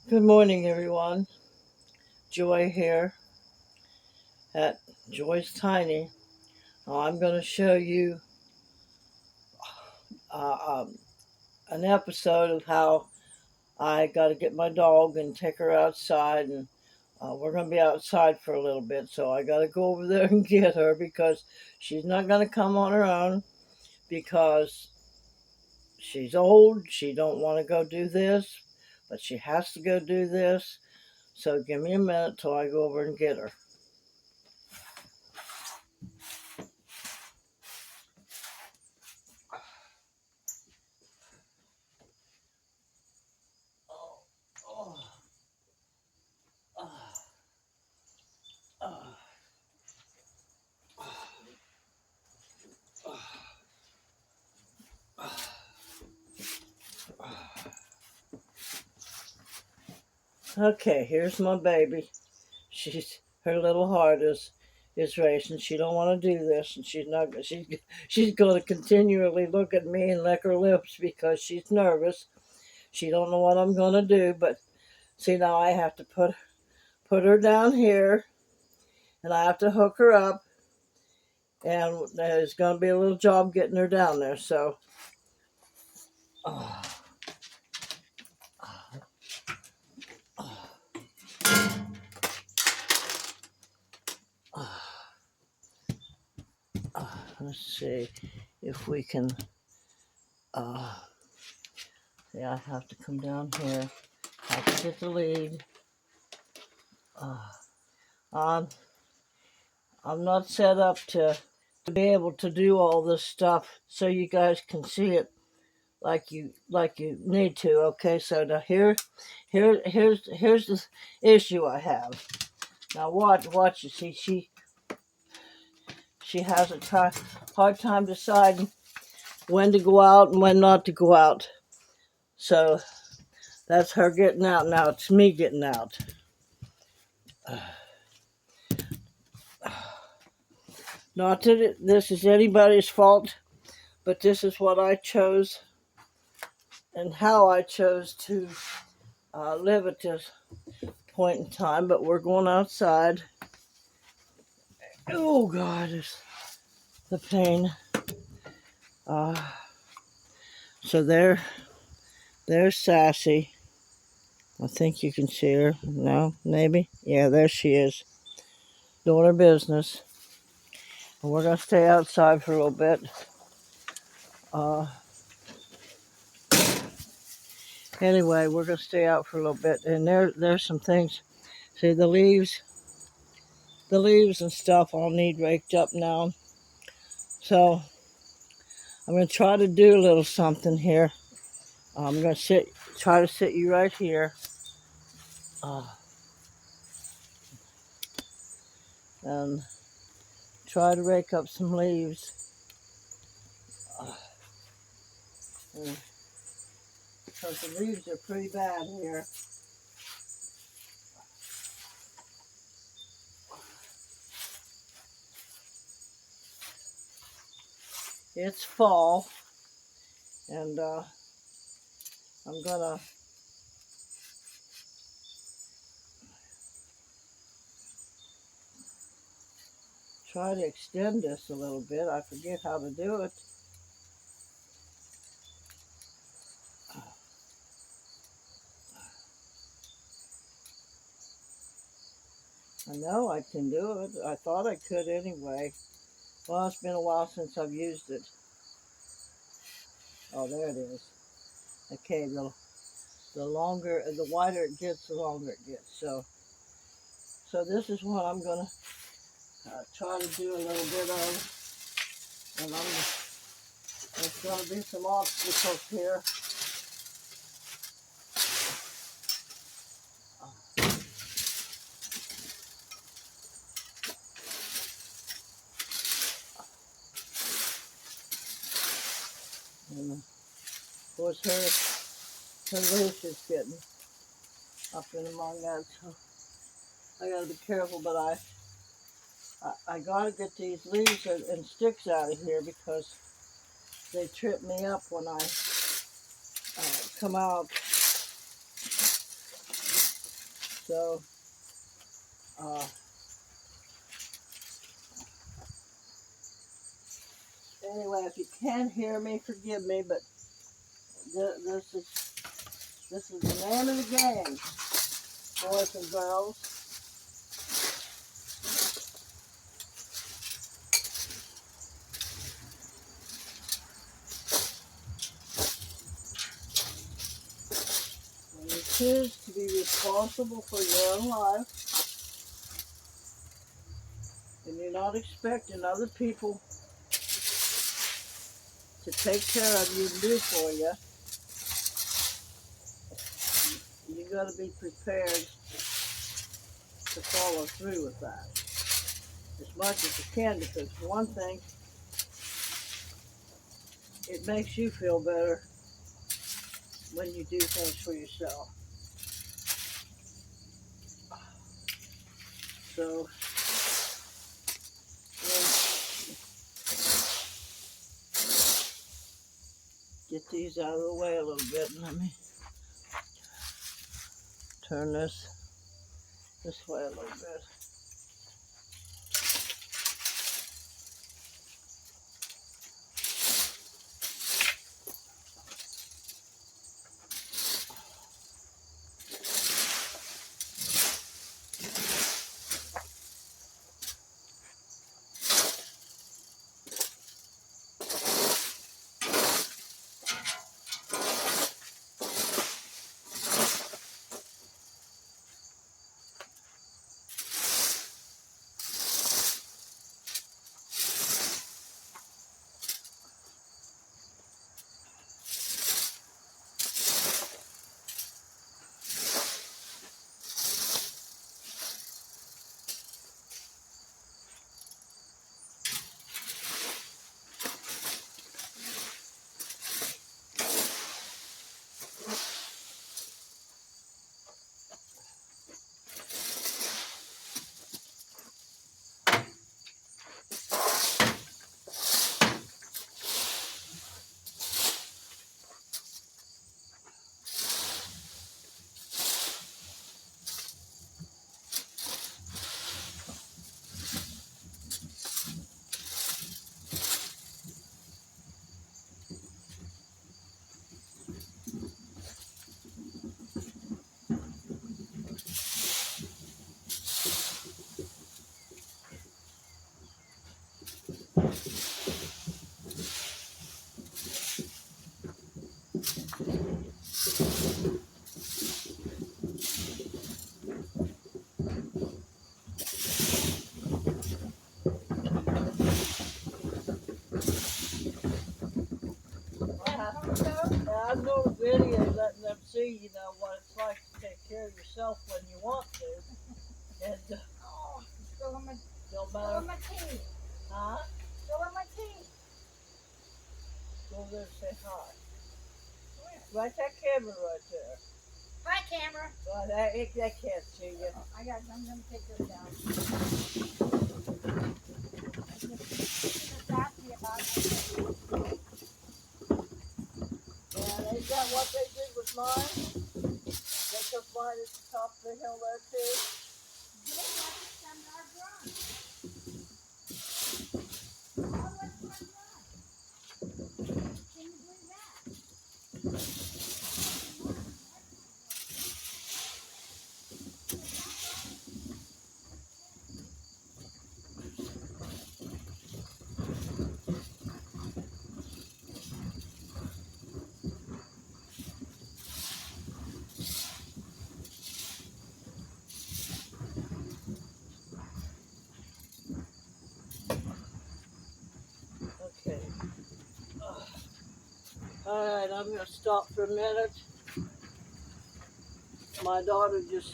Good morning, everyone. Joy here at Joy's Tiny. I'm going to show you uh, um, an episode of how I got to get my dog and take her outside, and we're going to be outside for a little bit. So I got to go over there and get her because she's not going to come on her own because she's old. She don't want to go do this, but she has to go do this. So give me a minute till I go over and get her. Oh, oh, oh. Okay, here's my baby. Her little heart is racing. She don't want to do this, and she's going to continually look at me and lick her lips because she's nervous. She don't know what I'm going to do, but see, now I have to put her down here, and I have to hook her up, and there's going to be a little job getting her down there. So, oh, oh, oh, let's see if we can. Uh, yeah, I have to come down here. I have to get the lead. Uh, I'm I'm not set up to be able to do all this stuff so you guys can see it like you need to. Okay, so now here's the issue I have. Now watch you see she has a hard time deciding when to go out and when not to go out. So that's her getting out. Now it's me getting out. Not that this is anybody's fault, but this is what I chose and how I chose to live at this point in time. But we're going outside. Oh God, it's the pain. Uh, so there's Sassy. I think you can see her. No, maybe. Yeah, there she is, doing her business. And we're gonna stay outside for a little bit. Uh, anyway, we're gonna stay out for a little bit. And there's some things. See the leaves and stuff all need raked up now. So I'm gonna try to do a little something here. I'm gonna try to sit you right here, uh, and try to rake up some leaves. Uh, because the leaves are pretty bad here. It's fall, and I'm gonna try to extend this a little bit. I forget how to do it. I know I can do it. I thought I could anyway. Well, it's been a while since I've used it. Oh, there it is. Okay, the wider it gets, the longer it gets. So this is what I'm gonna try to do a little bit of, and there's gonna be some obstacles here. And of course her leash is getting up in among that, so I gotta be careful. But I gotta get these leaves and sticks out of here because they trip me up when I come out. So, anyway, if you can't hear me, forgive me, but this is the name of the game, boys and girls. When you choose to be responsible for your own life, and you're not expecting other people to take care of you and do for you, you got to be prepared to follow through with that as much as you can, because for one thing, it makes you feel better when you do things for yourself. So, get these out of the way a little bit, and let me turn this way a little bit. I know the video, letting them see, what it's like to take care of yourself when you want to. And Spilling my, don't spilling matter, my tea. huh? Spilling my tea. Go over there and say hi. Where? Right, that camera right there. Hi, camera. Well, they can't see you. I'm gonna take this down. Just ask me about it. And is that what they did with mine? They took mine at the top of the hill there too? They have to send our drum. Oh, what's my drum? Can you believe that? Okay. Alright, I'm going to stop for a minute. My daughter just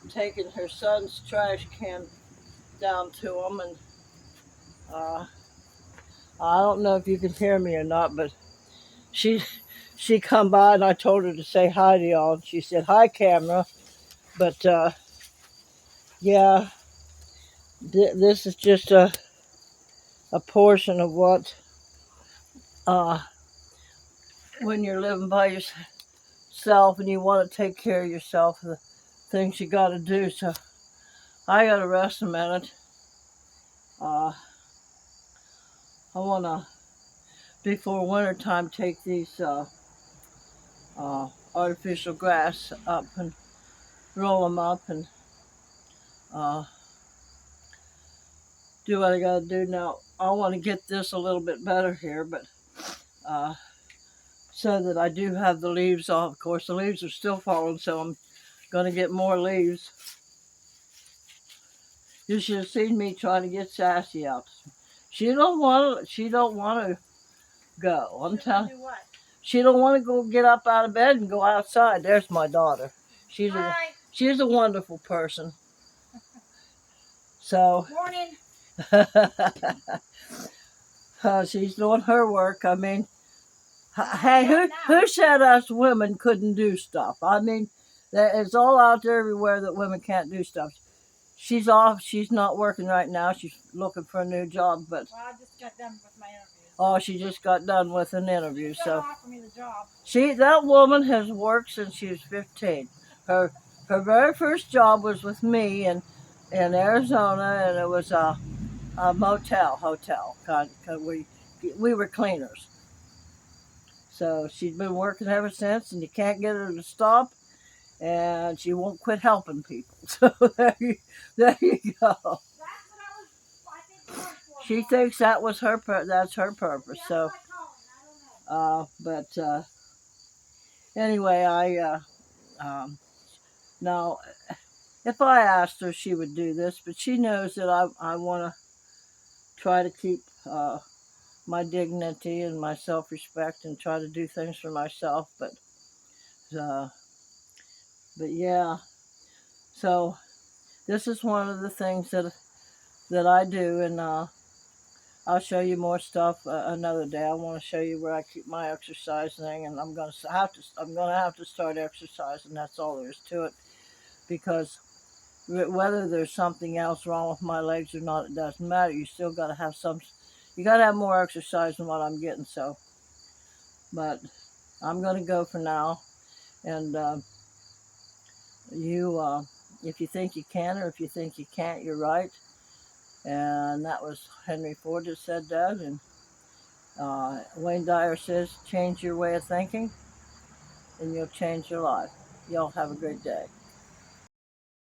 taken her son's trash can down to him, and I don't know if you can hear me or not, but she come by and I told her to say hi to y'all, and she said, "Hi, camera." But yeah, this is just a portion of what when you're living by yourself yourself and you want to take care of yourself, the things you got to do. So I got to rest a minute. I want to, before winter time, take these artificial grass up and roll them up and uh, do what I got to do. Now, I want to get this a little bit better here, but so that I do have the leaves off. Of course, the leaves are still falling, so I'm going to get more leaves. You should have seen me trying to get Sassy out. She don't want to go. I'm telling you. She don't want to go get up out of bed and go outside. There's my daughter. She's a wonderful person. So Morning. She's doing her work. I mean, hey, who said us women couldn't do stuff? I mean, it's all out there everywhere that women can't do stuff. She's off. She's not working right now. She's looking for a new job. But Well, I just got done with my interview. Oh, she just got done with an interview. She's So gonna offer me the job. that woman has worked since she was 15. Her very first job was with me in Arizona, and it was a hotel. We were cleaners. So she's been working ever since, and you can't get her to stop, and she won't quit helping people. So there you go. That's what I think going for. She thinks that was that's her purpose. That's So, my calling. I don't know. but anyway, now if I asked her, she would do this, but she knows that I want to try to keep my dignity and my self-respect and try to do things for myself. Uh, but yeah, so this is one of the things that I do, and I'll show you more stuff another day. I want to show you where I keep my exercise thing, and I'm gonna have to start exercising. That's all there is to it, because whether there's something else wrong with my legs or not, it doesn't matter. You still got to have you got to have more exercise than what I'm getting. So, but I'm gonna go for now, and if you think you can or if you think you can't, you're right. And that was Henry Ford that said that, and Wayne Dyer says, change your way of thinking and you'll change your life. Y'all have a great day.